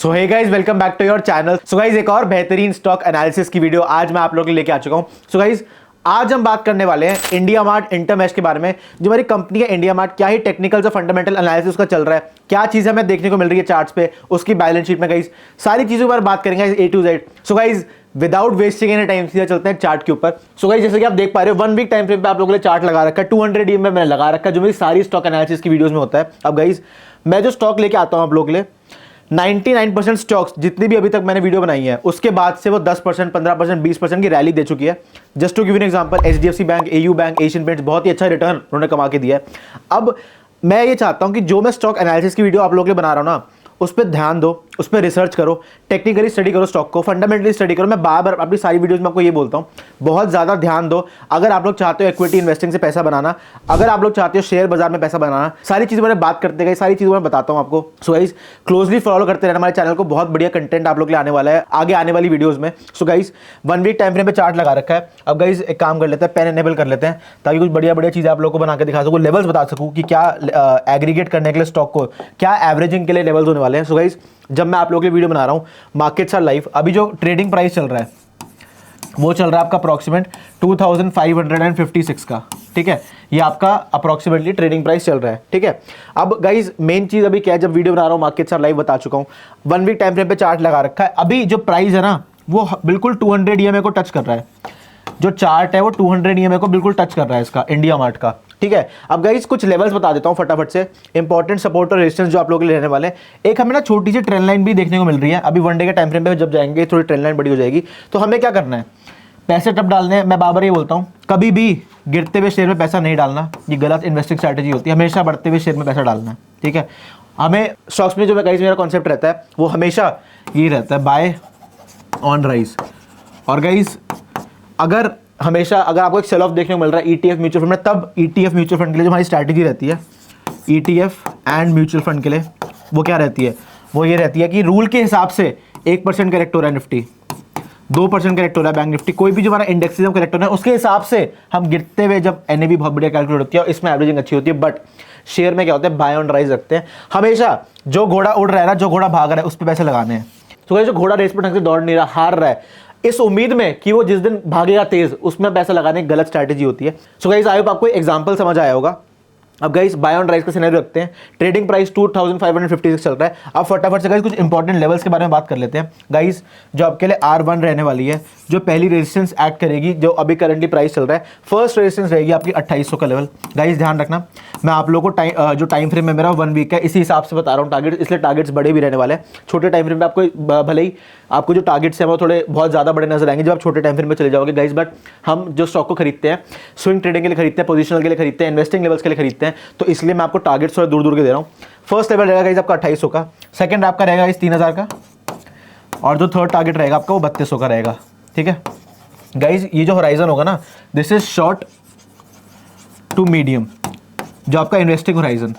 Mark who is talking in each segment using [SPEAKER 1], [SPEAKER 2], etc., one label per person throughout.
[SPEAKER 1] So hey guys, welcome back to your channel. So guys, एक और बेहतरीन stock analysis की वीडियो आज मैं आप लोगों के लिए लेके आ चुका हूं। सो गाइस, आज हम बात करने वाले हैं इंडिया मार्ट इंटरमेश के बारे में। जो हमारी कंपनी है इंडिया मार्ट, क्या ही टेक्निकल और फंडामेंटल एनालिसिस उसका चल रहा है, क्या चीजें हमें देखने को मिल रही है चार्ट्स पे, उसकी बैलेंस शीट में, गाइस सारी चीजों पर बात करेंगे A to Z. So guys, without wasting any time सीधा चलते हैं चार्ट के ऊपर। सो गाइस, जैसे कि आप देख पा रहे हो 1 वीक टाइम फ्रेम पे आप लोगों के लिए चार्ट लगा रखा है, 200 EM में मैंने लगा रखा है, जो मेरी सारी स्टॉक एनालिसिस की वीडियोस में होता है। अब गाइस, मैं जो स्टॉक लेके आता हूं आप लोगों के लिए, 99% स्टॉक्स जितनी भी अभी तक मैंने वीडियो बनाई है उसके बाद से वो 10%, 15%, 20% की रैली दे चुकी है। Just to give an example, HDFC bank, AU bank, Asian paints बहुत ही अच्छा रिटर्न उन्होंने कमा के दिया है। अब मैं ये चाहता हूं कि जो मैं स्टॉक एनालिसिस की वीडियो आप लोगों के लिए बना रहा हूं ना, उस पर ध्यान दो, उस पर रिसर्च करो, टेक्निकली स्टडी करो, स्टॉक को फंडामेंटली स्टडी करो। मैं बार बार अपनी सारी वीडियोस में आपको ये बोलता हूं, बहुत ज्यादा ध्यान दो। अगर आप लोग चाहते हो इक्विटी इन्वेस्टिंग से पैसा बनाना, अगर आप लोग चाहते हो शेयर बाजार में पैसा बनाना, सारी चीजें मैंने बात करते गए, सारी चीजें मैं बताता हूं आपको। सो गाइस, क्लोजली फॉलो करते रहना हमारे चैनल को, बहुत बढ़िया कंटेंट आप लोग के लिए आने वाला है आगे आने वाली वीडियोज में। So guys, 1 week time frame पे चार्ट लगा रखा है। अब गाइस, एक काम कर लेते हैं, पेन एनेबल कर लेते हैं ताकि कुछ बढ़िया बढ़िया चीजें आप लोग को बना के दिखा सकूं, लेवल्स बता सकूं कि क्या एग्रीगेट करने के लिए स्टॉक को, क्या एवरेजिंग के लिए लेवल्स होने वाले हैं। सो गाइस, जब मैं आप लोगों के लिए वीडियो बना रहा हूं, मार्केट्स आर लाइव। अभी जो ट्रेडिंग प्राइस चल रहा है वो चल रहा है आपका अप्रोक्सीमेट 2556 का, ठीक है। ये आपका अप्रोक्सीमेटली ट्रेडिंग प्राइस चल रहा है, ठीक है। अब गाइस, मेन चीज अभी क्या है, जब वीडियो बना रहा हूं मार्केट्स आर लाइव बता चुका हूं, 1 वीक टाइम फ्रेम पे चार्ट लगा रखा है। अभी जो प्राइस है ना, वो बिल्कुल 200 EMA को टच कर रहा है। जो चार्ट है वो 200 EMA को बिल्कुल टच कर रहा है इसका, इंडिया मार्ट का, ठीक है। अब गाइस, कुछ लेवल्स बता देता हूं फटाफट से, इंपॉर्टेंट सपोर्ट और रेजिस्टेंस जो आप लोग के लिए रहने वाले हैं। एक हमें ना छोटी सी ट्रेंड लाइन भी देखने को मिल रही है। अभी 1 डे के टाइम फ्रेम पे जब जाएंगे थोड़ी ट्रेंड लाइन बड़ी हो जाएगी। तो हमें क्या करना है, पैसे तब डालने हैं। मैं बार-बार ये बोलता हूं, कभी भी गिरते हुए शेयर में पैसा नहीं डालना, ये गलत इन्वेस्टिंग स्ट्रैटेजी होती है। हमेशा बढ़ते हुए शेयर में पैसा डालना है, ठीक है। हमें स्टॉक्स में जो गाइस मेरा कॉन्सेप्ट रहता है वो हमेशा ये रहता है, बाय ऑन राइज। और गाइस, अगर आपको एक सेल ऑफ देखने को मिल रहा है ETF म्यूचुअल फंड में, तब ETF म्यूचुअल फंड के लिए जो हमारी स्ट्रैटेजी रहती है, ETF एंड म्यूचुअल फंड के लिए, वो क्या रहती है, वो ये रहती है कि रूल के हिसाब से 1% करेक्ट हो रहा है निफ्टी, 2% करेक्ट हो रहा है बैंक निफ्टी, कोई भी जो हमारा इंडेक्सिज्म करेक्ट हो रहा है, उसके हिसाब से हम गिरते हुए जब NAV बहुत बढ़िया कैलकुलेट होती है और इसमें एवरेजिंग अच्छी होती है। बट शेयर में क्या होता है, बाय ऑन राइज रखते हैं। हमेशा जो घोड़ा उड़ रहा है ना, जो घोड़ा भाग रहा है, उस पर पैसे लगाने हैं। तो जो घोड़ा रेस पर ढंग से दौड़ नहीं रहा, हार रहा है, इस उम्मीद में कि वो जिस दिन भागेगा तेज, उसमें पैसा लगाने की गलत स्ट्रैटेजी होती है। सो गाइस, आई होप आपको एग्जांपल समझ आया होगा। अब गाइस, बाय ऑन राइज का सिनेरियो रखते हैं, ट्रेडिंग प्राइस 2556 चल रहा है। अब फटाफट से गाइस कुछ इंपॉर्टेंट लेवल्स के बारे में बात कर लेते हैं। गाइस, जो आपके लिए R1 रहने वाली है, जो पहली रेजिस्टेंस एक्ट करेगी, जो अभी करंटली प्राइस चल रहा है, फर्स्ट रेजिस्टेंस रहेगी आपकी 2800 का लेवल। गाइस ध्यान रखना, मैं आप लोगों को जो टाइम फ्रेम है मेरा 1 वीक है, इसी हिसाब से बता रहा हूँ टारगेट, इसलिए टारगेट्स बड़े भी रहने वाले हैं। छोटे टाइम फ्रेम में आपको भले ही आपको जो टारगेट्स हैं वो थोड़े बहुत ज़्यादा बड़े नजर आएंगे जब आप छोटे टाइम फ्रेम में चले जाओगे गाइस। बट हम जो स्टॉक को खरीदते हैं, स्विंग ट्रेडिंग के लिए खरीदते हैं, पोजिशनल के लिए खरीदते हैं, इन्वेस्टिंग लेवल्स के लिए खरीदते हैं, तो इसलिए मैं आपको टारगेट्स थोड़े दूर दूर के दे रहा हूँ। फर्स्ट लेवल रहेगा गाइस आपका 2800 का, सेकंड आपका रहेगा इस 3000 का, और जो थर्ड टारगेट रहेगा आपका वो 3200 का रहेगा, ठीक है गाइस। ये जो होराइजन होगा ना, this is short to medium, जो आपका इन्वेस्टिंग होराइजन,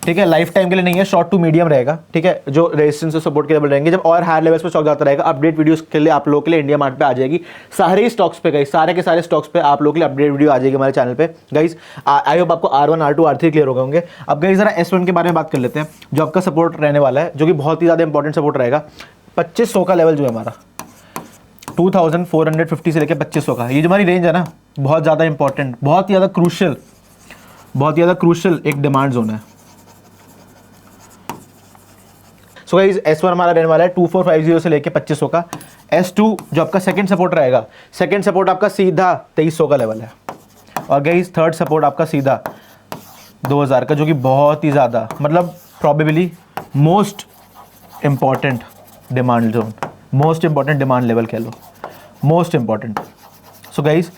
[SPEAKER 1] ठीक है, लाइफ टाइम के लिए नहीं है, शॉर्ट टू मीडियम रहेगा, ठीक है। जो रेजिस्टेंस और सपोर्ट के लेवल रहेंगे, जब और हायर लेवल्स पे स्टॉक जाता रहेगा, अपडेट वीडियोस के लिए आप लोगों के लिए इंडिया मार्ट पे आ जाएगी। सारे ही स्टॉक्स पे गाइस, सारे के सारे स्टॉक्स पे आप लोगों के लिए अपडेट वीडियो आ जाएगी हमारे चैनल पे गाइस। आई होप आपको R1, R2, R3 क्लियर हो गए होंगे। अब गाइस, जरा S1 के बारे में बात कर लेते हैं, जो आपका सपोर्ट रहने वाला है, जो कि बहुत ही ज़्यादा इंपॉर्टेंट सपोर्ट रहेगा। 2500 का लेवल जो है हमारा, 2450 से लेकर 2500 का, ये जो हमारी रेंज है ना, बहुत ज़्यादा इंपॉर्टेंट, बहुत ही ज़्यादा क्रूशियल एक डिमांड जोन है। सो गाइस, S1 हमारा रहने वाला है 2450 से लेके 2500 का। S2 जो आपका सेकंड सपोर्ट रहेगा, सेकंड सपोर्ट आपका सीधा 2300 का लेवल है। और गाइस, थर्ड सपोर्ट आपका सीधा 2000 का, जो कि बहुत ही ज़्यादा, मतलब probably most important demand zone, most important demand level कह लो, मोस्ट इंपॉर्टेंट। सो गाइस,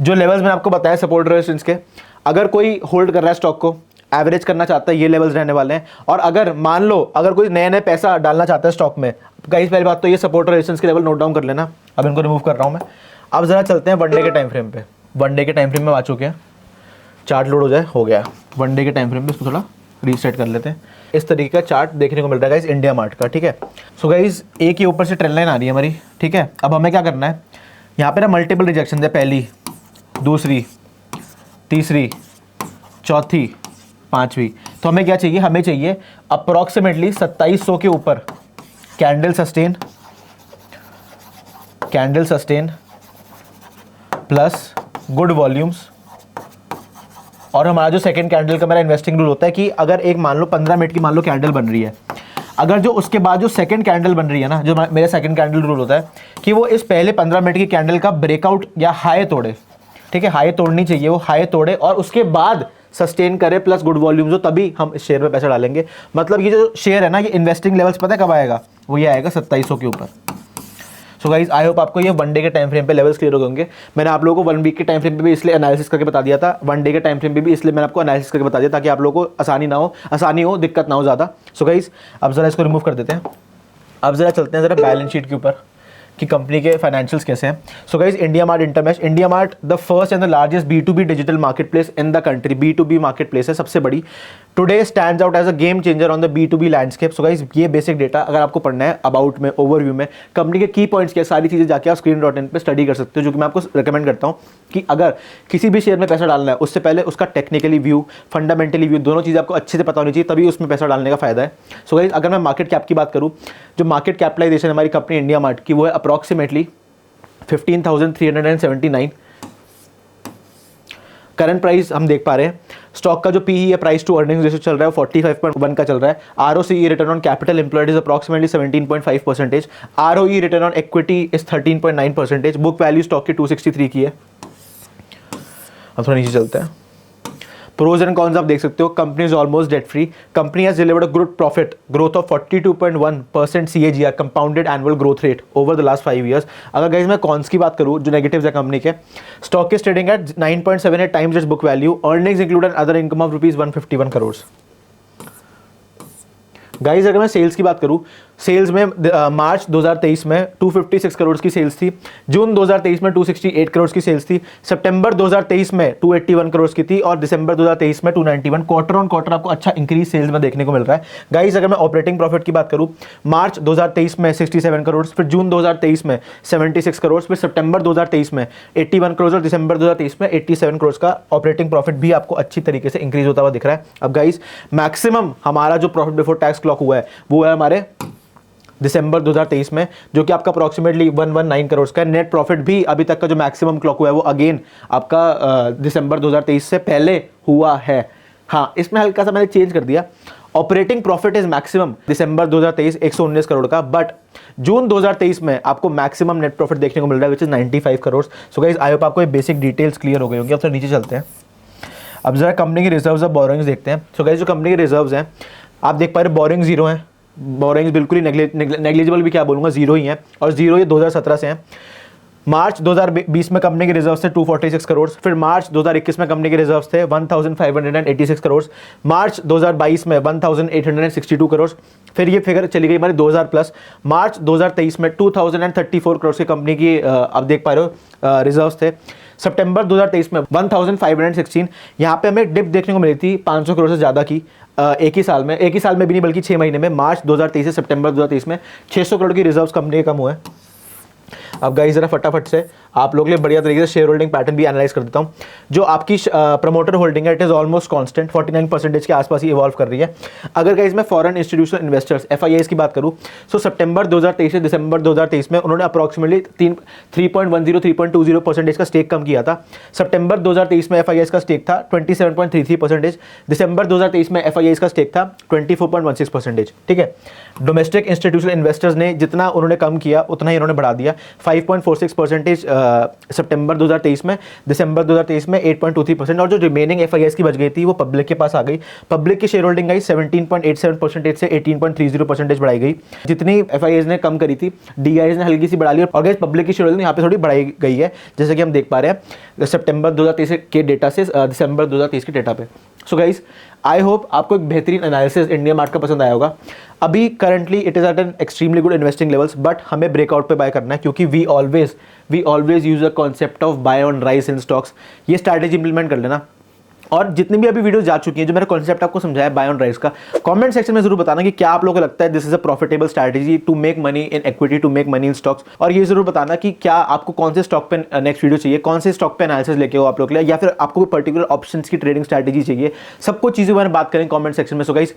[SPEAKER 1] जो लेवल्स मैंने आपको बताया सपोर्ट रेजिस्टेंस के, अगर कोई होल्ड कर रहा है स्टॉक को, एवरेज करना चाहता है, ये लेवल्स रहने वाले हैं। और अगर मान लो अगर कोई नए पैसा डालना चाहता है स्टॉक में, गाइस पहली बात तो ये सपोर्ट और रेजिस्टेंस के लेवल नोट डाउन कर लेना। अब इनको रिमूव कर रहा हूं मैं। अब जरा चलते हैं 1 डे के टाइम फ्रेम पे। 1 डे के टाइम फ्रेम में आ चुके हैं, चार्ट लोड हो जाए, हो गया 1 डे के टाइम फ्रेम पे, इसको थोड़ा रीसेट कर लेते हैं। इस तरीके का चार्ट देखने को मिल रहा है गाइस इंडिया मार्ट का, ठीक है। सो गाइस, एक ही ऊपर से ट्रेंड लाइन आ रही है हमारी, ठीक है। अब हमें क्या करना है, यहाँ पे ना मल्टीपल रिजेक्शन है, पहली, दूसरी, तीसरी, चौथी, पांचवी। तो हमें क्या चाहिए, हमें चाहिए अप्रोक्सीमेटली 2700 के ऊपर candle sustain plus good volumes. और हमारा जो सेकंड कैंडल का मेरा इन्वेस्टिंग रूल होता है कि अगर एक मान लो 15 मिनट की मान लो कैंडल बन रही है, अगर जो उसके बाद जो सेकंड कैंडल बन रही है ना, जो मेरा सेकंड कैंडल रूल होता है कि वो इस पहले 15 मिनट की कैंडल का ब्रेकआउट या हाई तोड़े, ठीक है, हाई तोड़नी चाहिए, वो हाई तोड़े और उसके बाद सस्टेन करे प्लस गुड वॉल्यूम्स हो, तभी हम इस शेयर में पैसा डालेंगे। मतलब ये जो शेयर है ना, ये इन्वेस्टिंग लेवल्स पता है कब आएगा, वो ये आएगा 2700 के ऊपर। सो गाइज आई होप आपको ये वन डे के टाइम फ्रेम पे लेवल्स क्लियर हो होंगे। मैंने आप लोगों को 1 वीक के टाइम फ्रेम पे भी इसलिए एनालिसिस करके बता दिया था, 1 डे के टाइम फ्रेम पे भी इसलिए मैंने आपको एनालिसिस करके बता दिया ताकि आप लोगों को आसानी हो, दिक्कत ना हो ज़्यादा। सो गाइज अब जरा इसको रिमूव कर देते हैं। अब जरा चलते हैं जरा बैलेंस शीट के ऊपर कि कंपनी के फाइनेंशियल्स कैसे हैं। So guys India Mart Intermesh, India Mart the first and the largest B2B digital marketplace in the country, B2B marketplace है सबसे बड़ी। Today stands out as a game changer on the B2B landscape. So guys ये basic data अगर आपको पढ़ना है about में, overview में, कंपनी के की पॉइंट्स क्या सारी चीज़ें जाके आप screen.in पे स्टडी कर सकते हो, जो कि मैं आपको रिकमेंड करता हूँ कि अगर किसी भी शेयर में पैसा डालना है उससे पहले उसका टेक्निकली व्यू, फंडामेंटली व्यू, दोनों चीज़ें आपको अच्छे से पता होनी चाहिए, तभी उसमें पैसा डालने का फायदा है। सो गाइज अगर मैं मार्केट कैप की बात करूँ, जो मार्केट कैपिटलाइजेशन हमारी कंपनी इंडिया मार्ट की वो है अप्रॉक्सीमेटली 15,379। करंट प्राइस हम देख पा रहे हैं, स्टॉक का जो पीई है, प्राइस टू अर्निंग्स रेशियो चल रहा है 45.1 का चल रहा है। ROCE return on capital employed is approximately 17.5%। ROE return on equity is 13.9%। Book value stock की 263 की है। अब थोड़ा नीचे चलते हैं, प्रोज एंड कॉन्स आप देख सकते हो। Company is almost debt free, company has delivered a good profit growth of 42.1% CAGR compounded annual growth rate over the last 5 years। अगर गाइस मैं कॉन्स की बात करूं, जो नेगेटिव्स है कंपनी के, stock is trading at 9.78 times its book value, earnings include an other income of ₹151 crore. Guys अगर मैं सेल्स की बात करूं, सेल्स में मार्च 2023 में 256 करोड़ की सेल्स थी, जून 2023 में 268 करोड़ की सेल्स थी, सितंबर 2023 में 281 करोड़ की थी और दिसंबर 2023 में 291। क्वार्टर ऑन क्वार्टर आपको अच्छा इंक्रीज सेल्स में देखने को मिल रहा है। गाइज अगर मैं ऑपरेटिंग प्रॉफिट की बात करूं, मार्च 2023 में 67 करोड़, फिर जून 2023 में 76 करोड़, फिर सितंबर 2023 में 81 करोड़ और दिसंबर 2023 में 87 करोड़ का ऑपरेटिंग प्रॉफिट भी आपको अच्छी तरीके से इंक्रीज होता हुआ दिख रहा है। अब गाइज मैक्सिमम हमारा जो प्रॉफिट बिफोर टैक्स क्लॉक हुआ है वो है हमारे दिसंबर 2023 में, जो कि आपका अप्रॉक्सीमेटली 119 करोड़ का। नेट प्रॉफिट भी अभी तक का जो मैक्सिमम क्लॉक हुआ है वो अगेन आपका दिसंबर 2023 से पहले हुआ है। हाँ, इसमें हल्का सा मैंने चेंज कर दिया, ऑपरेटिंग प्रॉफिट इज मैक्सिमम दिसंबर 2023 119 करोड़ का, बट जून 2023 में आपको मैक्सिमम नेट प्रॉफिट देखने को मिल रहा है which is 95 crore. So guys I hope आपको ये बेसिक डिटेल्स क्लियर हो गई होंगी। अब तो नीचे चलते हैं, अब जरा कंपनी के रिजर्व्स और बोरोइंग्स देखते हैं। सो गाइस जो कंपनी के रिजर्व्स हैं आप देख पा रहे, बोरिंग जीरो है, बोरिंग्स बिल्कुल ही नेग्लिजिबल भी क्या बोलूँगा, जीरो ही है, और जीरो ये 2017 से हैं। मार्च 2020 में कंपनी के रिजर्व्स थे 246 करोड़, फिर मार्च 2021 में कंपनी के रिजर्व्स थे 1586 करोड़, मार्च 2022 में 1862 करोड़, फिर ये फिगर चली गई हमारी 2000 प्लस। मार्च 2023 में 2034 करोड़ की कंपनी की आप देख पा रहे हो रिजर्व्स थे। सितंबर 2023 में 1516, यहाँ पे हमें डिप देखने को मिली थी 500 करोड़ से ज़्यादा की एक ही साल में भी नहीं बल्कि 6 महीने में, मार्च 2023 से सितंबर 2023 में 600 करोड़ की रिजर्व्स कंपनी के कम हुए। अब गाइस जरा फटाफट से आप लोग के लिए बढ़िया तरीके से शेयर होल्डिंग पैटर्न भी एनालाइज कर देता हूँ। जो आपकी प्रमोटर होल्डिंग है इट इज ऑलमोस्ट कांस्टेंट 49% के आसपास ही इवॉल्व कर रही है। अगर गाइस मैं फॉरेन इंस्टीट्यूशनल इन्वेस्टर्स FIIs की बात करूँ, सो सितंबर 2023 से दिसंबर 2023 में उन्होंने अप्रॉक्सीमेटली 3.20% का स्टेक कम किया था। सितंबर 2023 में FIIs का स्टेक था 27.33%, दिसंबर 2023 में FIIs का स्टेक था 24.16%। ठीक है, डोमेस्टिक इंस्टीट्यूशनल इन्वेस्टर्स ने जितना उन्होंने कम किया उतना ही उन्होंने बढ़ा दिया, 5.46% सितंबर 2023 में, दिसंबर 2023 में 8.23%, और जो रिमेनिंग FIIs की बच गई थी वो पब्लिक के पास आ गई। पब्लिक की शेयर होल्डिंग गई 17.87% से 18.30% बढ़ाई गई। जितनी FIIs ने कम करी थी DIs ने हल्की सी बढ़ा ली, और पब्लिक की शेयर होल्डिंग यहाँ पे थोड़ी बढ़ाई गई है, जैसे कि हम देख पा रहे हैं सितंबर 2023 के डेटा से दिसंबर 2023 के डेटा पे। सो गाइस आई होप आपको एक बेहतरीन एनालिसिस इंडिया मार्ट का पसंद आया होगा। अभी currently it is at an extremely good investing levels, but हमें ब्रेकआउट पे बाय करना है, क्योंकि we always use a concept of buy on rise in stocks. ये स्ट्रैटेजी इंप्लीमेंट कर लेना, और जितनी भी अभी वीडियो जा चुकी हैं जो मेरा कॉन्सेप्ट आपको समझाया बाय ऑन राइज का, कमेंट सेक्शन में जरूर बताना कि क्या आप लोगों को लगता है this is a profitable strategy to make money in equity, to make money in stocks. और ये जरूर बताना कि क्या आपको कौन से स्टॉक पे नेक्स्ट वीडियो चाहिए, कौन से स्टॉक पे एनालिसिस लेके हो आप लोग के लिए, या फिर आपको कोई पर्टिकुलर ऑप्शंस की ट्रेडिंग स्ट्रैटेजी चाहिए। सब कुछ चीज़ें बारे में बात करें कमेंट सेक्शन में। So guys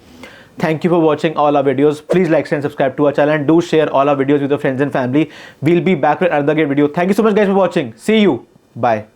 [SPEAKER 1] Thank you for watching all our videos. Please like and subscribe to our channel and do share all our videos with your friends and family. We'll be back with another great video. Thank you so much guys for watching. See you. Bye.